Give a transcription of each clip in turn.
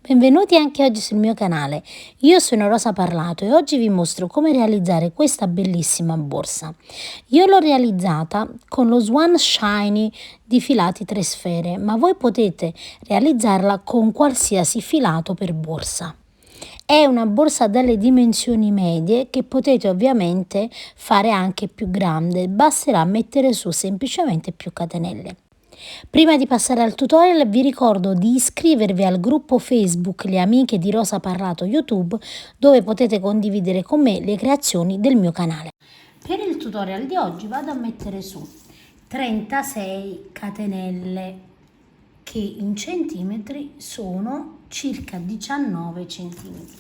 Benvenuti anche oggi sul mio canale. Io sono Rosa Parlato e oggi vi mostro come realizzare questa bellissima borsa. Io l'ho realizzata con lo Swan Shiny di filati 3 sfere, ma voi potete realizzarla con qualsiasi filato per borsa. È una borsa dalle dimensioni medie che potete ovviamente fare anche più grande, basterà mettere su semplicemente più catenelle. Prima di passare al tutorial vi ricordo di iscrivervi al gruppo Facebook Le Amiche di Rosa Parlato YouTube, dove potete condividere con me le creazioni del mio canale. Per il tutorial di oggi vado a mettere su 36 catenelle che in centimetri sono circa 19 centimetri.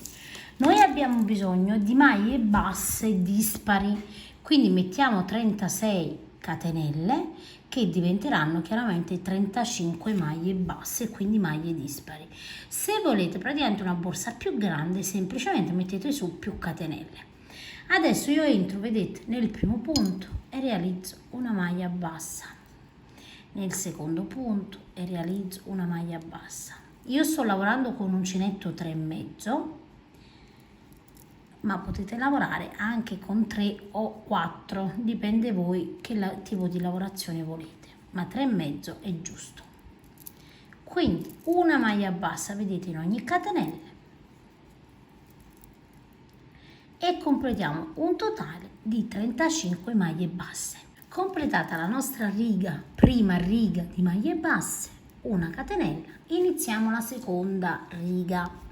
Noi abbiamo bisogno di maglie basse dispari, quindi mettiamo 36 catenelle che diventeranno chiaramente 35 maglie basse, quindi maglie dispari. Se volete praticamente una borsa più grande, semplicemente mettete su più catenelle. Adesso io entro, vedete, nel primo punto e realizzo una maglia bassa, nel secondo punto e realizzo una maglia bassa. Io sto lavorando con uncinetto 3,5, ma potete lavorare anche con 3 o 4, dipende voi che tipo di lavorazione volete, ma 3,5 è giusto. Quindi una maglia bassa, vedete, in ogni catenella e completiamo un totale di 35 maglie basse. Completata la nostra prima riga di maglie basse, una catenella, iniziamo la seconda riga.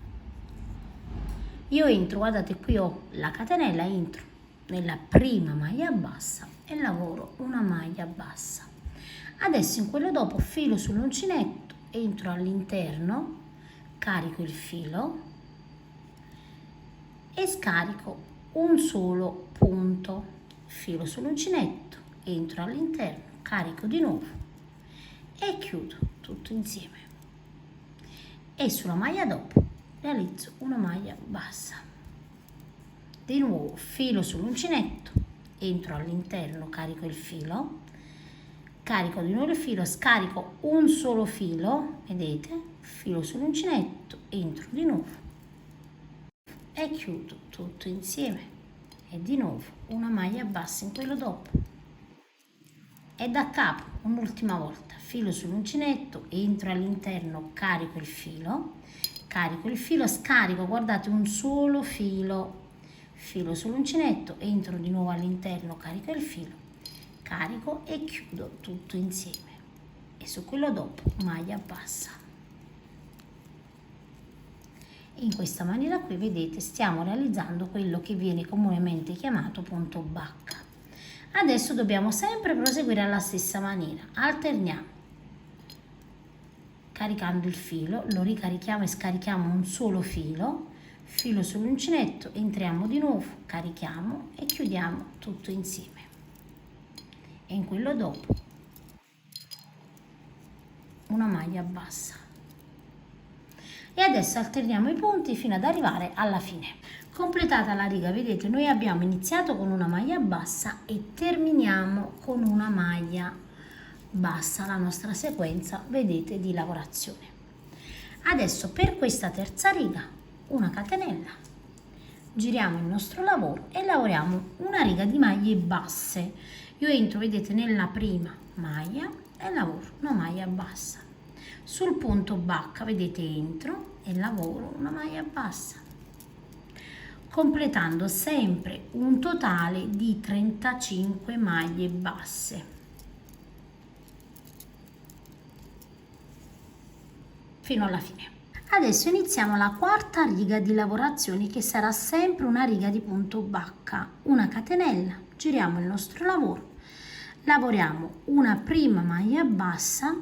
Io entro, guardate, qui ho la catenella, entro nella prima maglia bassa e lavoro una maglia bassa. Adesso in quello dopo filo sull'uncinetto, entro all'interno, carico il filo e scarico un solo punto. Filo sull'uncinetto, entro all'interno, carico di nuovo e chiudo tutto insieme. E sulla maglia dopo realizzo una maglia bassa. Di nuovo filo sull'uncinetto, entro all'interno, carico il filo, carico di nuovo il filo, scarico un solo filo, vedete, filo sull'uncinetto, entro di nuovo e chiudo tutto insieme. E di nuovo una maglia bassa in quello dopo. E da capo un'ultima volta, filo sull'uncinetto, entro all'interno, carico il filo, scarico, guardate, un solo filo, filo sull'uncinetto, entro di nuovo all'interno, carico il filo, carico e chiudo tutto insieme. E su quello dopo maglia bassa. In questa maniera qui, vedete, stiamo realizzando quello che viene comunemente chiamato punto bacca. Adesso dobbiamo sempre proseguire alla stessa maniera, alterniamo, caricando il filo, lo ricarichiamo e scarichiamo un solo filo, filo sull'uncinetto, entriamo di nuovo, carichiamo e chiudiamo tutto insieme. E in quello dopo una maglia bassa. E adesso alterniamo i punti fino ad arrivare alla fine. Completata la riga, vedete, noi abbiamo iniziato con una maglia bassa e terminiamo con una maglia bassa la nostra sequenza, vedete, di lavorazione. Adesso per questa terza riga una catenella, giriamo il nostro lavoro e lavoriamo una riga di maglie basse. Io entro, vedete, nella prima maglia e lavoro una maglia bassa. Sul punto bacca, vedete, entro e lavoro una maglia bassa, completando sempre un totale di 35 maglie basse. Fino alla fine. Adesso iniziamo la quarta riga di lavorazione, che sarà sempre una riga di punto bacca, una catenella, giriamo il nostro lavoro, lavoriamo una prima maglia bassa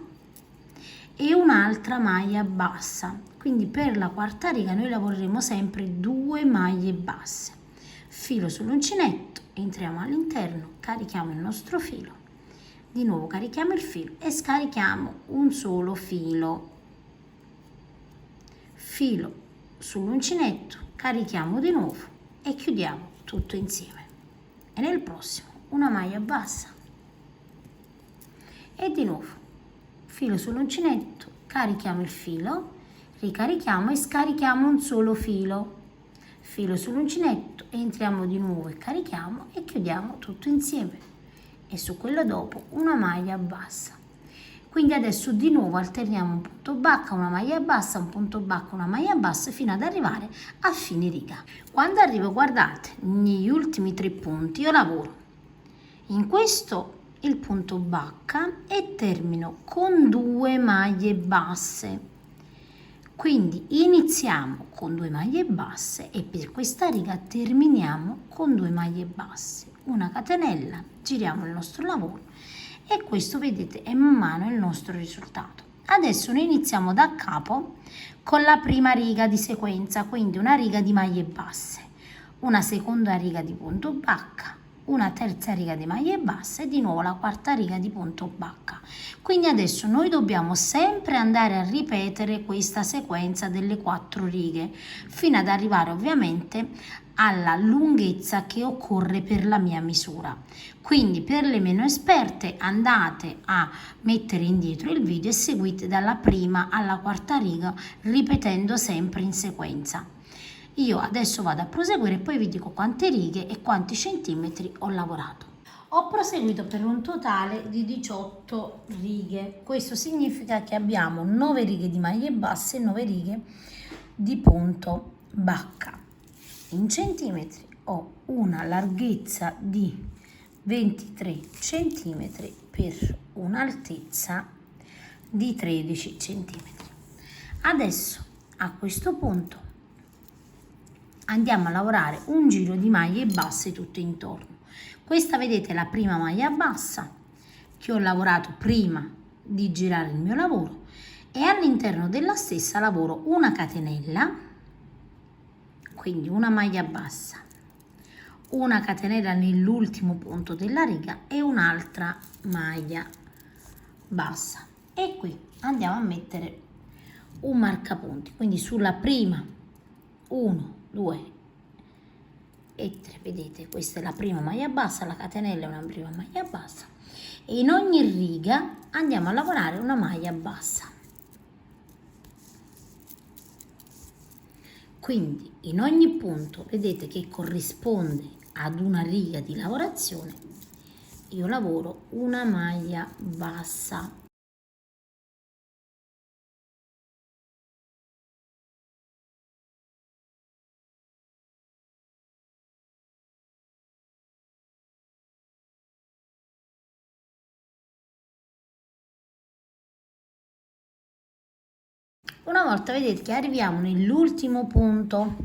e un'altra maglia bassa, quindi per la quarta riga noi lavoreremo sempre 2 maglie basse, filo sull'uncinetto, entriamo all'interno, carichiamo il nostro filo, di nuovo carichiamo il filo e scarichiamo un solo filo, filo sull'uncinetto, carichiamo di nuovo e chiudiamo tutto insieme. E nel prossimo una maglia bassa e di nuovo filo sull'uncinetto, carichiamo il filo, ricarichiamo e scarichiamo un solo filo sull'uncinetto, entriamo di nuovo e carichiamo e chiudiamo tutto insieme, e su quello dopo una maglia bassa. Quindi adesso di nuovo alterniamo un punto bacca, una maglia bassa, un punto bacca, una maglia bassa, fino ad arrivare a fine riga. Quando arrivo, guardate, negli ultimi 3 punti io lavoro in questo il punto bacca e termino con 2 maglie basse. Quindi iniziamo con 2 maglie basse e per questa riga terminiamo con 2 maglie basse, una catenella, giriamo il nostro lavoro e questo, vedete, è man mano il nostro risultato. Adesso noi iniziamo da capo con la prima riga di sequenza, quindi una riga di maglie basse, una seconda riga di punto bacca, una terza riga di maglie basse e di nuovo la quarta riga di punto bacca. Quindi adesso noi dobbiamo sempre andare a ripetere questa sequenza delle 4 righe fino ad arrivare ovviamente alla lunghezza che occorre per la mia misura. Quindi per le meno esperte andate a mettere indietro il video e seguite dalla prima alla quarta riga ripetendo sempre in sequenza. Io adesso vado a proseguire e poi vi dico quante righe e quanti centimetri ho lavorato. Ho proseguito per un totale di 18 righe. Questo significa che abbiamo 9 righe di maglie basse e 9 righe di punto bacca. In centimetri ho una larghezza di 23 centimetri per un'altezza di 13 centimetri. Adesso a questo punto andiamo a lavorare un giro di maglie basse tutto intorno. Questa, vedete, è la prima maglia bassa che ho lavorato prima di girare il mio lavoro e all'interno della stessa lavoro una catenella, quindi una maglia bassa, una catenella nell'ultimo punto della riga e un'altra maglia bassa, e qui andiamo a mettere un marcapunti, quindi sulla prima 1, 2 e 3, vedete, questa è la prima maglia bassa, la catenella è una prima maglia bassa e in ogni riga andiamo a lavorare una maglia bassa. Quindi in ogni punto, vedete, che corrisponde ad una riga di lavorazione, io lavoro una maglia bassa. Una volta, vedete, che arriviamo nell'ultimo punto,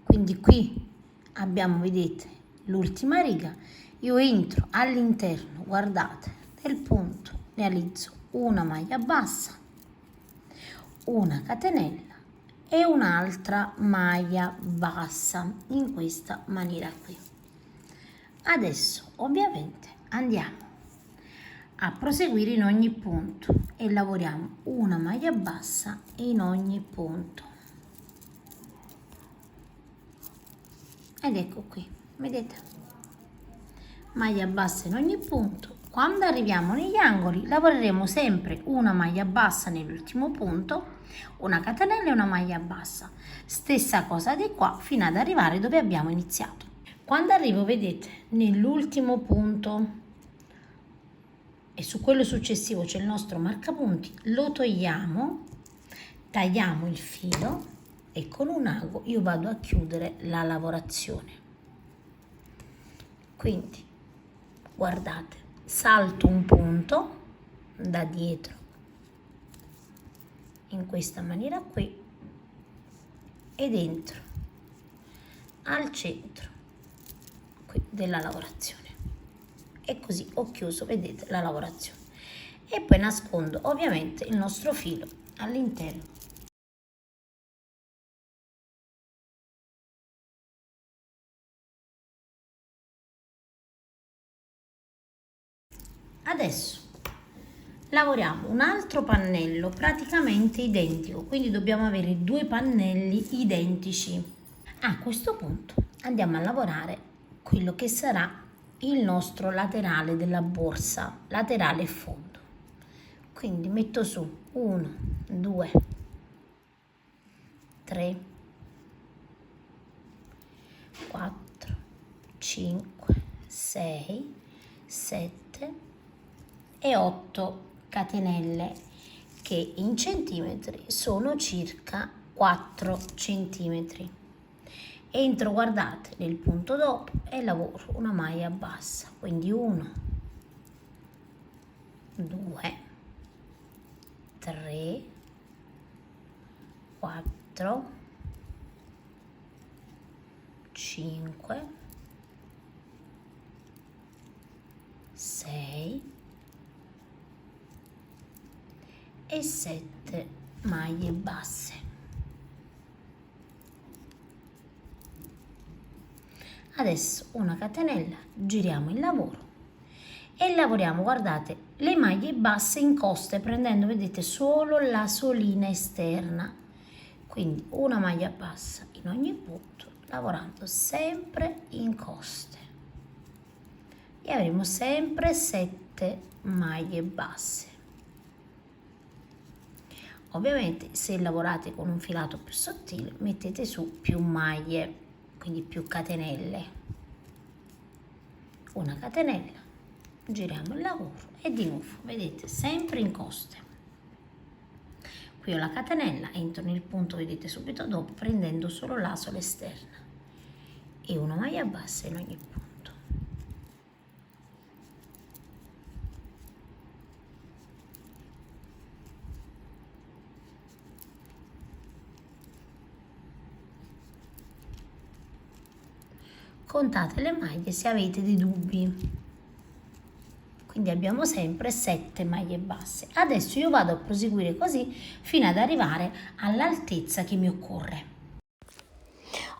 quindi qui abbiamo, vedete, l'ultima riga, io entro all'interno, guardate, del punto, realizzo una maglia bassa, una catenella e un'altra maglia bassa in questa maniera qui. Adesso ovviamente andiamo a proseguire in ogni punto e lavoriamo una maglia bassa in ogni punto. Ed ecco qui, vedete, maglia bassa in ogni punto. Quando arriviamo negli angoli lavoreremo sempre una maglia bassa nell'ultimo punto, una catenella e una maglia bassa. Stessa cosa di qua fino ad arrivare dove abbiamo iniziato. Quando arrivo, vedete, nell'ultimo punto e su quello successivo c'è il nostro marcapunti, lo togliamo, tagliamo il filo e con un ago io vado a chiudere la lavorazione. Quindi guardate, salto un punto da dietro in questa maniera qui ed entro al centro qui della lavorazione e così ho chiuso, vedete, la lavorazione e poi nascondo ovviamente il nostro filo all'interno. Adesso lavoriamo un altro pannello praticamente identico, quindi dobbiamo avere 2 pannelli identici. A questo punto andiamo a lavorare quello che sarà il nostro laterale della borsa, laterale e fondo. Quindi metto su 1, 2, 3, 4, 5, 6, 7 e 8 catenelle, che in centimetri sono circa 4 centimetri. Entro, guardate, nel punto dopo e lavoro una maglia bassa, quindi 1, 2, 3, 4, 5, 6 e 7 maglie basse. Adesso una catenella, giriamo il lavoro e lavoriamo, guardate, le maglie basse in coste, prendendo, vedete, solo la solina esterna, quindi una maglia bassa in ogni punto, lavorando sempre in coste, e avremo sempre 7 maglie basse. Ovviamente se lavorate con un filato più sottile mettete su più maglie, quindi più catenelle. Una catenella, giriamo il lavoro e di nuovo, vedete, sempre in coste. Qui ho la catenella, entro nel punto, vedete, subito dopo, prendendo solo la sola esterna e una maglia bassa in ogni punto. Contate le maglie se avete dei dubbi. Quindi abbiamo sempre 7 maglie basse. Adesso io vado a proseguire così fino ad arrivare all'altezza che mi occorre.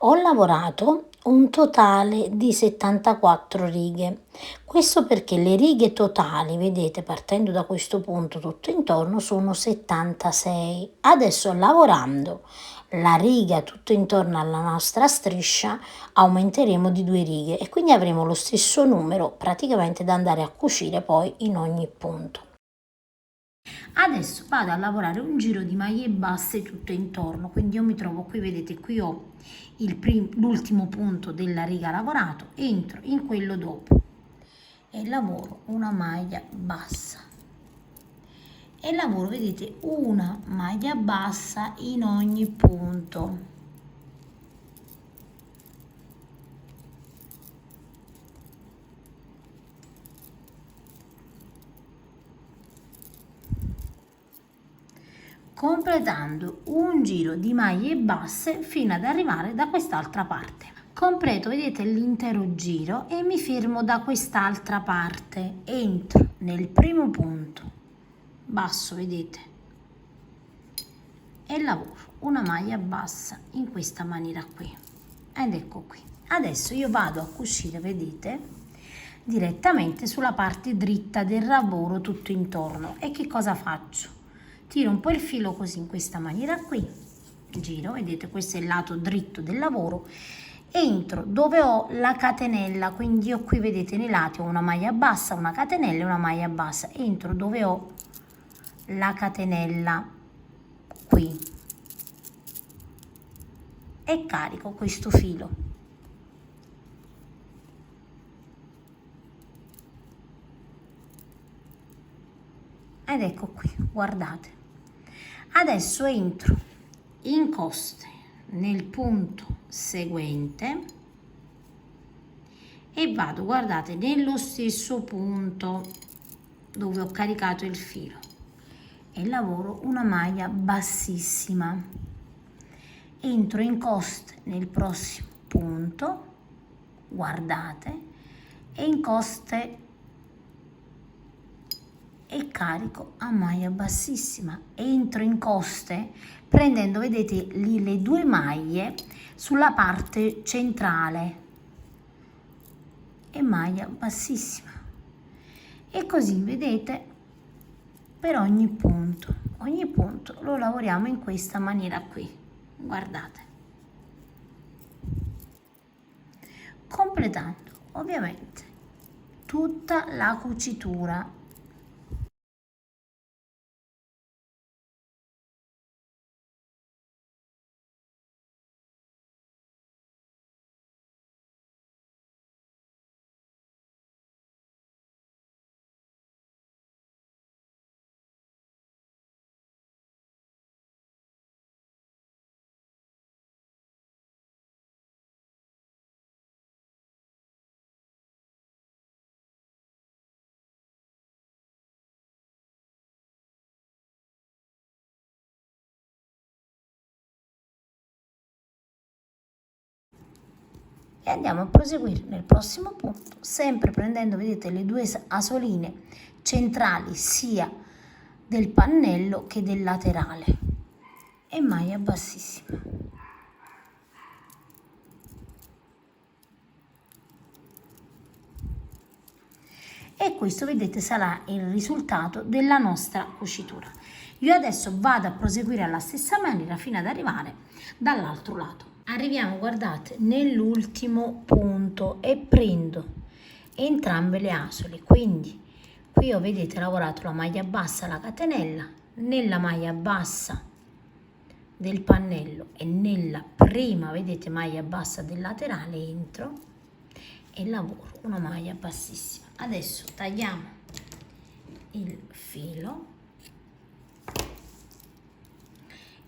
Ho lavorato un totale di 74 righe. Questo perché le righe totali, vedete, partendo da questo punto tutto intorno, sono 76. Adesso, lavorando la riga tutto intorno alla nostra striscia, aumenteremo di 2 righe e quindi avremo lo stesso numero praticamente da andare a cucire poi in ogni punto. Adesso vado a lavorare un giro di maglie basse tutto intorno, quindi io mi trovo qui, vedete, qui ho l'ultimo punto della riga lavorato, entro in quello dopo e lavoro una maglia bassa e lavoro, vedete, una maglia bassa in ogni punto. Completando un giro di maglie basse fino ad arrivare da quest'altra parte. Completo, vedete, l'intero giro e mi fermo da quest'altra parte. Entro nel primo punto basso, vedete, e lavoro una maglia bassa in questa maniera qui. Ed ecco qui. Adesso io vado a cucire, vedete, direttamente sulla parte dritta del lavoro tutto intorno. E che cosa faccio? Tiro un po' il filo così, in questa maniera qui, giro, vedete, questo è il lato dritto del lavoro, entro dove ho la catenella, quindi io qui, vedete, nei lati ho una maglia bassa, una catenella e una maglia bassa, entro dove ho la catenella qui e carico questo filo. Ed ecco qui, guardate. Adesso entro in coste nel punto seguente e vado, guardate, nello stesso punto dove ho caricato il filo e lavoro una maglia bassissima. Entro in coste nel prossimo punto, guardate, e in coste e carico a maglia bassissima. Entro in coste prendendo, vedete, lì le 2 maglie sulla parte centrale e maglia bassissima, e così, vedete, per ogni punto lo lavoriamo in questa maniera qui, guardate, completando ovviamente tutta la cucitura. andiamo a proseguire nel prossimo punto, sempre prendendo, vedete, le due asoline centrali sia del pannello che del laterale e maglia bassissima. E questo, vedete, sarà il risultato della nostra cucitura. Io adesso vado a proseguire alla stessa maniera fino ad arrivare dall'altro lato. Arriviamo, guardate, nell'ultimo punto e prendo entrambe le asole, quindi qui ho, vedete, lavorato la maglia bassa, la catenella, nella maglia bassa del pannello e nella prima, vedete, maglia bassa del laterale entro e lavoro una maglia bassissima. Adesso tagliamo il filo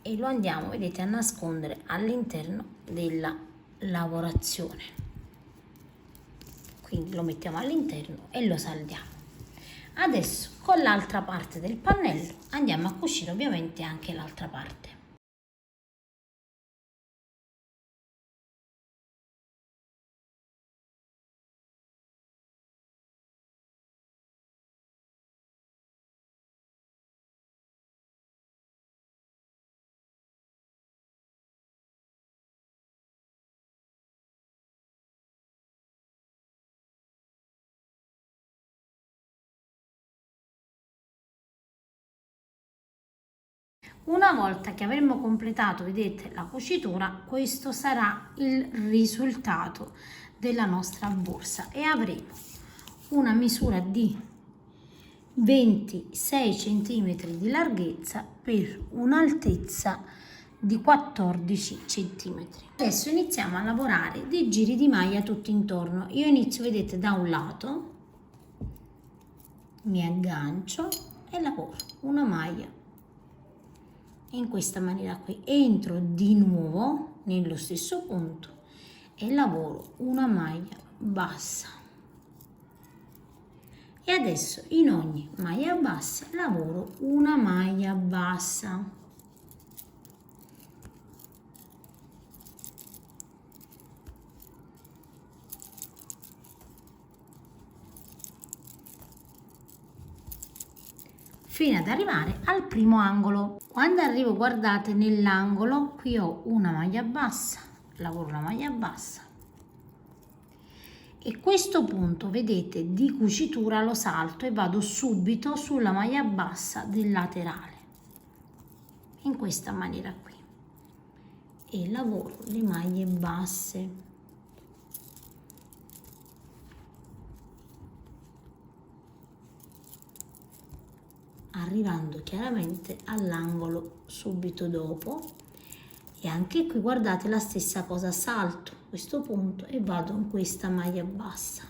e lo andiamo, vedete, a nascondere all'interno della lavorazione, quindi lo mettiamo all'interno e lo saldiamo. Adesso con l'altra parte del pannello andiamo a cucire ovviamente anche l'altra parte. Una volta che avremo completato, vedete, la cucitura, questo sarà il risultato della nostra borsa e avremo una misura di 26 cm di larghezza per un'altezza di 14 cm. Adesso iniziamo a lavorare dei giri di maglia tutto intorno. Io inizio, vedete, da un lato, mi aggancio e lavoro una maglia in questa maniera qui, entro di nuovo nello stesso punto e lavoro una maglia bassa e adesso in ogni maglia bassa lavoro una maglia bassa. Fino ad arrivare al primo angolo. Quando arrivo, guardate, nell'angolo qui ho una maglia bassa, lavoro la maglia bassa e questo punto, vedete, di cucitura lo salto e vado subito sulla maglia bassa del laterale in questa maniera qui e lavoro le maglie basse. Arrivando chiaramente all'angolo subito dopo e anche qui, guardate, la stessa cosa, salto questo punto e vado in questa maglia bassa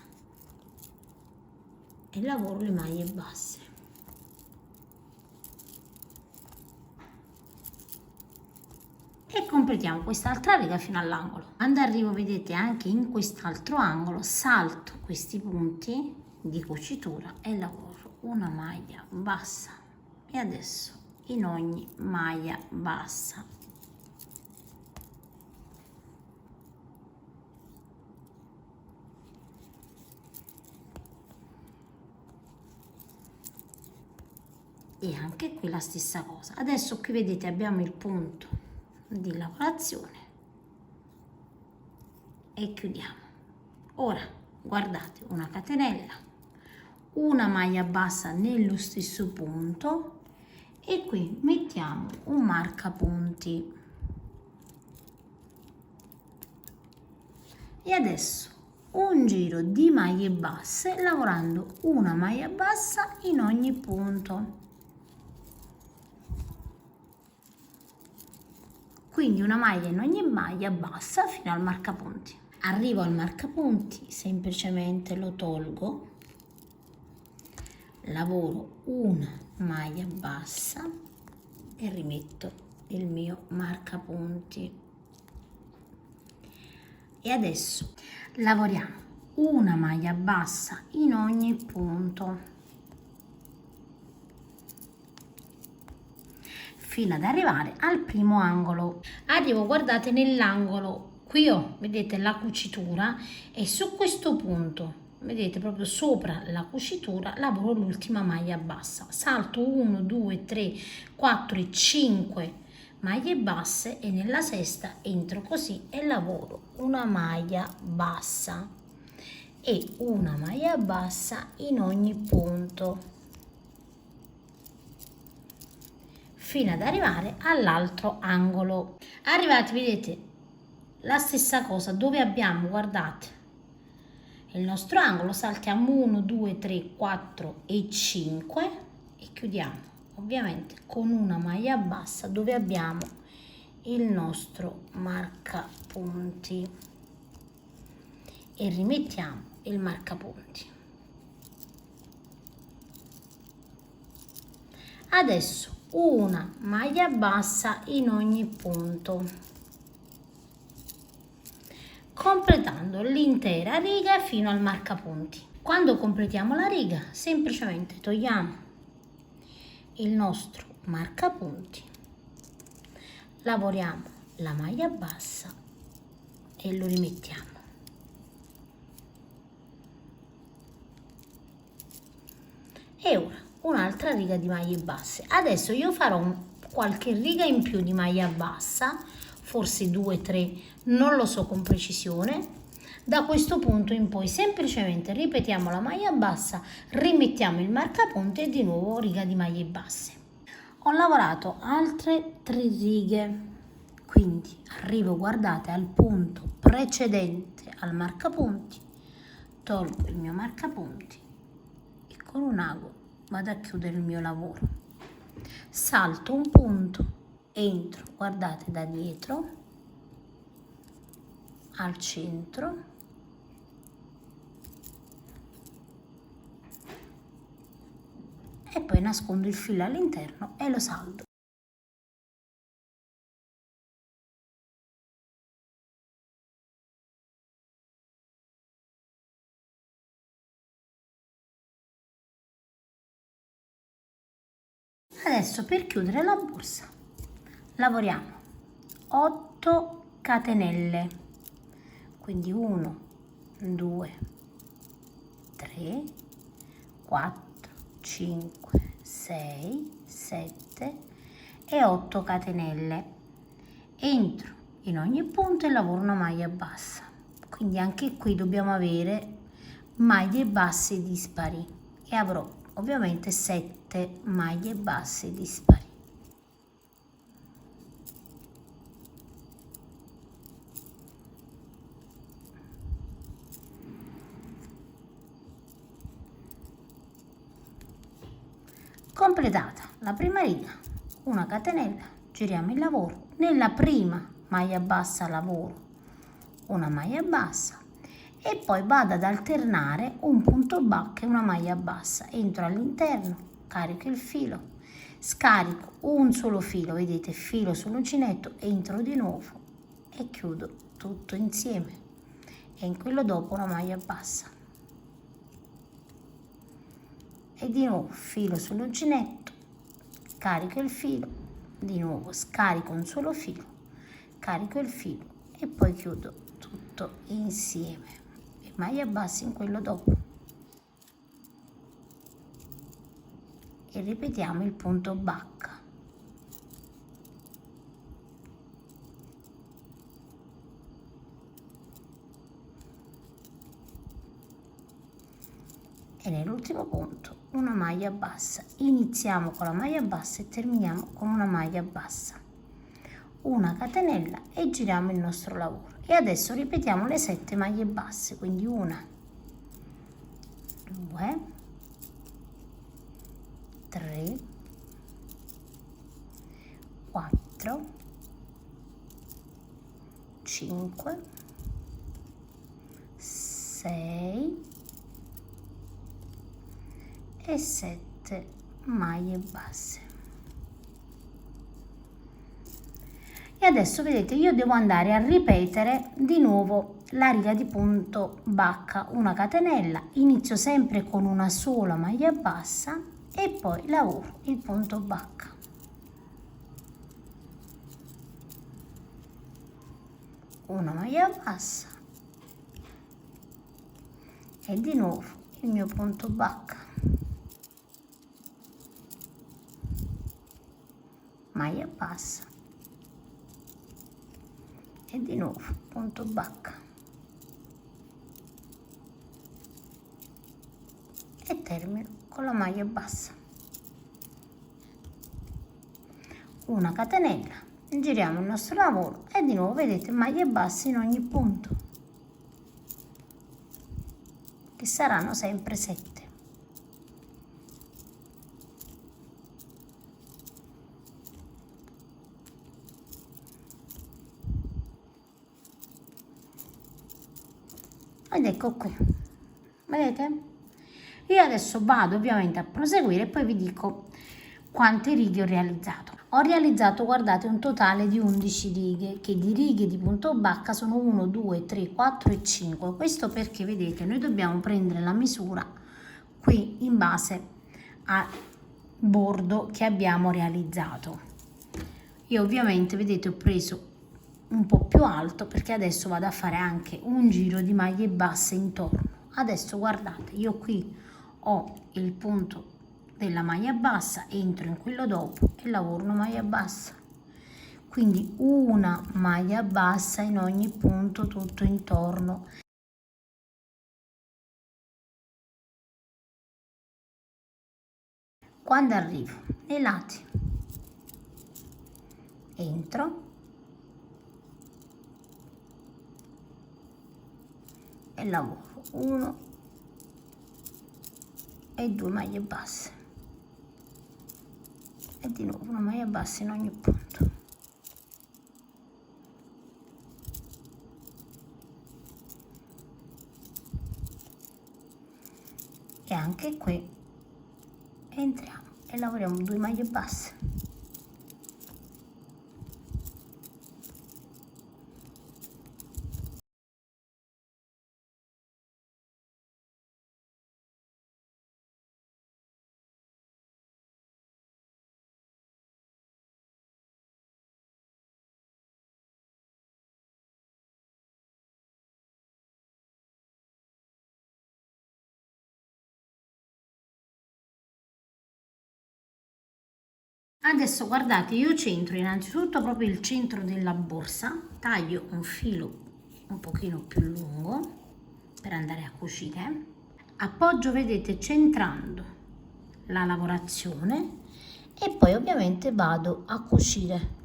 e lavoro le maglie basse. E completiamo quest'altra riga fino all'angolo. Quando arrivo, vedete, anche in quest'altro angolo salto questi punti di cucitura e lavoro una maglia bassa e adesso in ogni maglia bassa e anche qui la stessa cosa. Adesso qui, vedete, abbiamo il punto di lavorazione e chiudiamo. Ora guardate, una catenella, una maglia bassa nello stesso punto e qui mettiamo un marcapunti e adesso un giro di maglie basse lavorando una maglia bassa in ogni punto, quindi una maglia in ogni maglia bassa fino al marcapunti. Arrivo al marcapunti, semplicemente lo tolgo, lavoro una maglia bassa e rimetto il mio marcapunti e adesso lavoriamo una maglia bassa in ogni punto fino ad arrivare al primo angolo. Arrivo, guardate, nell'angolo Qui ho, vedete, la cucitura e su questo punto, vedete, proprio sopra la cucitura lavoro l'ultima maglia bassa. Salto 1, 2, 3, 4 e 5 maglie basse e nella sesta entro così e lavoro una maglia bassa e una maglia bassa in ogni punto fino ad arrivare all'altro angolo. Arrivati, vedete, la stessa cosa dove abbiamo, guardate, il nostro angolo, saltiamo 1, 2, 3, 4 e 5 e chiudiamo ovviamente con una maglia bassa dove abbiamo il nostro marcapunti e rimettiamo il marcapunti. Adesso una maglia bassa in ogni punto, completando l'intera riga fino al marcapunti. Quando completiamo la riga, semplicemente togliamo il nostro marcapunti, lavoriamo la maglia bassa e lo rimettiamo. E ora un'altra riga di maglie basse. Adesso io farò qualche riga in più di maglia bassa, forse 2-3, non lo so con precisione. Da questo punto in poi semplicemente ripetiamo la maglia bassa, rimettiamo il marcapunti e di nuovo riga di maglie basse. Ho lavorato altre 3 righe, quindi arrivo, guardate, al punto precedente al marcapunti, tolgo il mio marcapunti e con un ago vado a chiudere il mio lavoro. Salto un punto, entro, guardate, da dietro al centro e poi nascondo il filo all'interno e lo saldo. Adesso per chiudere la borsa lavoriamo 8 catenelle, quindi 1, 2, 3, 4, 5, 6, 7 e 8 catenelle. Entro in ogni punto e lavoro una maglia bassa, quindi anche qui dobbiamo avere maglie basse dispari e avrò ovviamente 7 maglie basse dispari. Completata la prima riga, una catenella, giriamo il lavoro, nella prima maglia bassa lavoro una maglia bassa e poi vado ad alternare un punto bacca e una maglia bassa, entro all'interno, carico il filo, scarico un solo filo, vedete, filo sull'uncinetto, entro di nuovo e chiudo tutto insieme e in quello dopo una maglia bassa e di nuovo filo sull'uncinetto, carico il filo, di nuovo scarico un solo filo, carico il filo e poi chiudo tutto insieme e maglia bassa in quello dopo e ripetiamo il punto bacca. E nell'ultimo punto una maglia bassa, iniziamo con la maglia bassa e terminiamo con una maglia bassa, una catenella e giriamo il nostro lavoro e adesso ripetiamo le 7 maglie basse, quindi 1, 2, 3, 4, 5, 6 e 7 maglie basse. E adesso vedete io devo andare a ripetere di nuovo la riga di punto bacca, una catenella, inizio sempre con una sola maglia bassa e poi lavoro il punto bacca una maglia bassa e di nuovo il mio punto bacca, maglia bassa e di nuovo punto bacca e termino con la maglia bassa, una catenella, giriamo il nostro lavoro e di nuovo vedete maglie basse in ogni punto, che saranno sempre 7. Ed ecco qui, vedete? Io adesso vado ovviamente a proseguire e poi vi dico quante righe ho realizzato. Ho realizzato, guardate, un totale di 11 righe, che di righe di punto bacca sono 1, 2, 3, 4 e 5. Questo perché, vedete, noi dobbiamo prendere la misura qui in base al bordo che abbiamo realizzato. Io ovviamente, vedete, ho preso un po' più alto perché adesso vado a fare anche un giro di maglie basse intorno. Adesso guardate, io qui ho il punto della maglia bassa, entro in quello dopo e lavoro una maglia bassa, quindi una maglia bassa in ogni punto tutto intorno. Quando arrivo nei lati entro e lavoro 1 e 2 maglie basse e di nuovo una maglia bassa in ogni punto. E anche qui entriamo e lavoriamo 2 maglie basse. Adesso guardate, io centro innanzitutto proprio il centro della borsa, taglio un filo un pochino più lungo per andare a cucire, appoggio, vedete, centrando la lavorazione e poi ovviamente vado a cucire.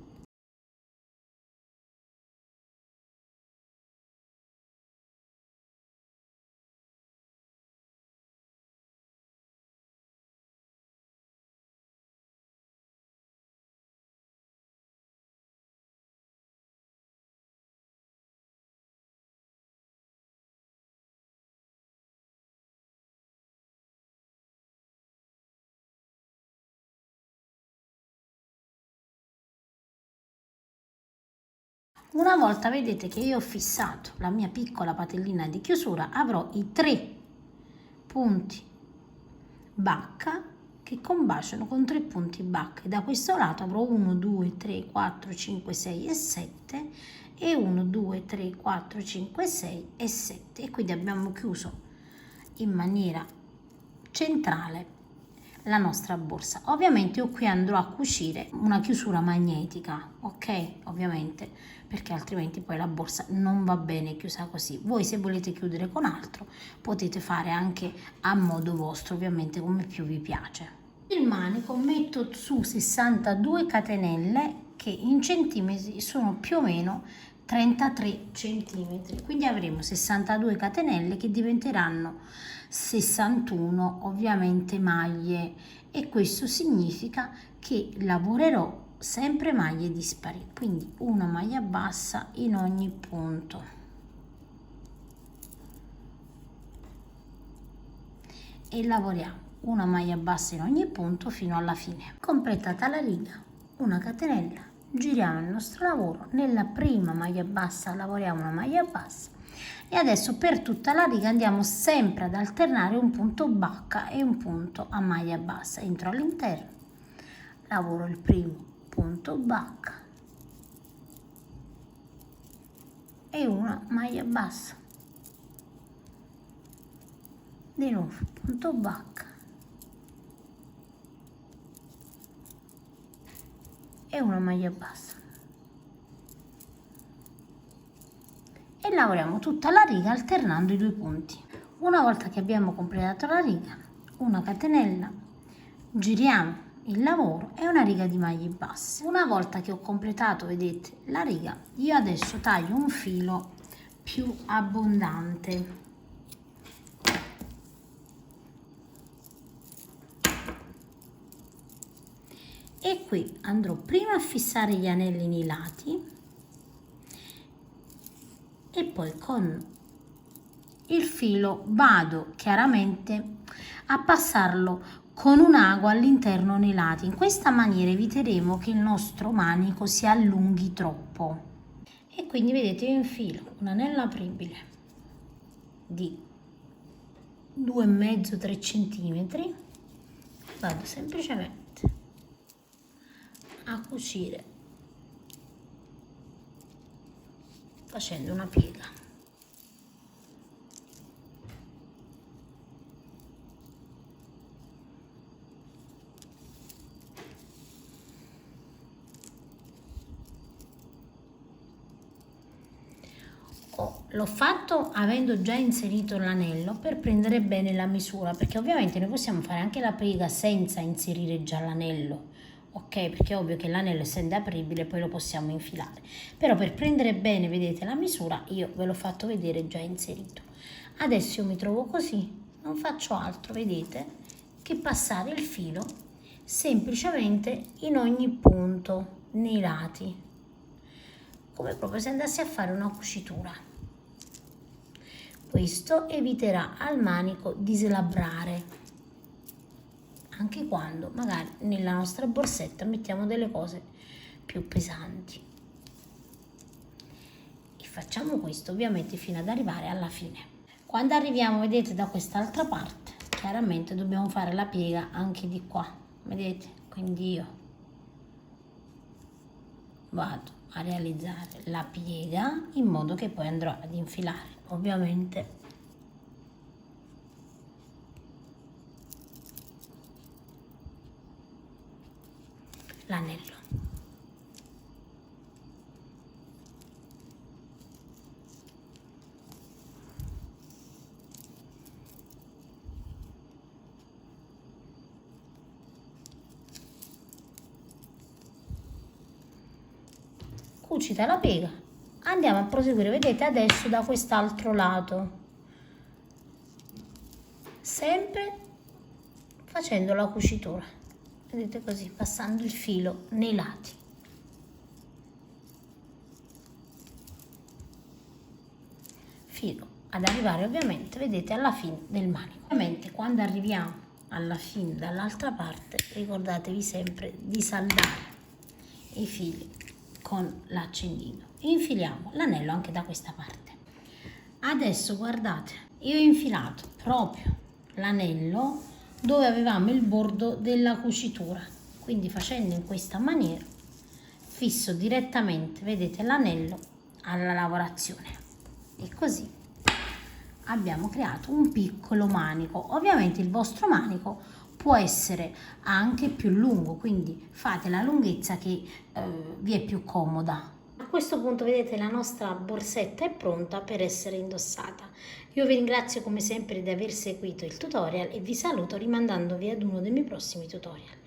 Una volta vedete che io ho fissato la mia piccola patellina di chiusura, avrò i 3 punti bacca che combaciano con 3 punti bacca. Da questo lato avrò 1, 2, 3, 4, 5, 6 e 7 e 1, 2, 3, 4, 5, 6 e 7 e quindi abbiamo chiuso in maniera centrale la nostra borsa. Ovviamente io qui andrò a cucire una chiusura magnetica, ok? Ovviamente, perché altrimenti poi la borsa non va bene chiusa così. Voi se volete chiudere con altro potete fare anche a modo vostro, ovviamente come più vi piace. Il manico metto su 62 catenelle che in centimetri sono più o meno 33 centimetri, quindi avremo 62 catenelle che diventeranno 61 ovviamente maglie e questo significa che lavorerò sempre maglie dispari, quindi una maglia bassa in ogni punto e lavoriamo una maglia bassa in ogni punto fino alla fine. Completata la riga, una catenella, giriamo il nostro lavoro, nella prima maglia bassa lavoriamo una maglia bassa e adesso per tutta la riga andiamo sempre ad alternare un punto bacca e un punto a maglia bassa. Entro all'interno, lavoro il primo punto bacca e una maglia bassa, di nuovo punto bacca e una maglia bassa, e lavoriamo tutta la riga alternando i due punti. Una volta che abbiamo completato la riga, una catenella, giriamo il lavoro e una riga di maglie basse. Una volta che ho completato, vedete, la riga, io adesso taglio un filo più abbondante. E qui andrò prima a fissare gli anelli nei lati e poi con il filo vado chiaramente a passarlo con un ago all'interno nei lati. In questa maniera eviteremo che il nostro manico si allunghi troppo. E quindi vedete, io infilo un anello apribile di 2,5-3 cm, vado semplicemente a cucire facendo una piega. L'ho fatto avendo già inserito l'anello per prendere bene la misura, perché ovviamente noi possiamo fare anche la piega senza inserire già l'anello, ok? Perché è ovvio che l'anello, essendo apribile, poi lo possiamo infilare, però per prendere bene, vedete, la misura io ve l'ho fatto vedere già inserito. Adesso io mi trovo così, non faccio altro, vedete, che passare il filo semplicemente in ogni punto nei lati, come proprio se andassi a fare una cucitura. Questo eviterà al manico di slabbrare, anche quando magari nella nostra borsetta mettiamo delle cose più pesanti. E facciamo questo ovviamente fino ad arrivare alla fine. Quando arriviamo, vedete, da quest'altra parte, chiaramente dobbiamo fare la piega anche di qua, vedete? Quindi io vado a realizzare la piega in modo che poi andrò ad infilare ovviamente l'anello. Cucita la piega, andiamo a proseguire, vedete, adesso da quest'altro lato, sempre facendo la cucitura, vedete, così, passando il filo nei lati. Fino ad arrivare ovviamente, vedete, alla fine del manico. Ovviamente quando arriviamo alla fine dall'altra parte, ricordatevi sempre di saldare i fili con l'accendino. Infiliamo l'anello anche da questa parte. Adesso guardate, io ho infilato proprio l'anello dove avevamo il bordo della cucitura, quindi facendo in questa maniera fisso direttamente, vedete, l'anello alla lavorazione, e così abbiamo creato un piccolo manico. Ovviamente il vostro manico può essere anche più lungo, quindi fate la lunghezza che vi è più comoda. A questo punto, vedete, la nostra borsetta è pronta per essere indossata. Io vi ringrazio come sempre di aver seguito il tutorial e vi saluto rimandandovi ad uno dei miei prossimi tutorial.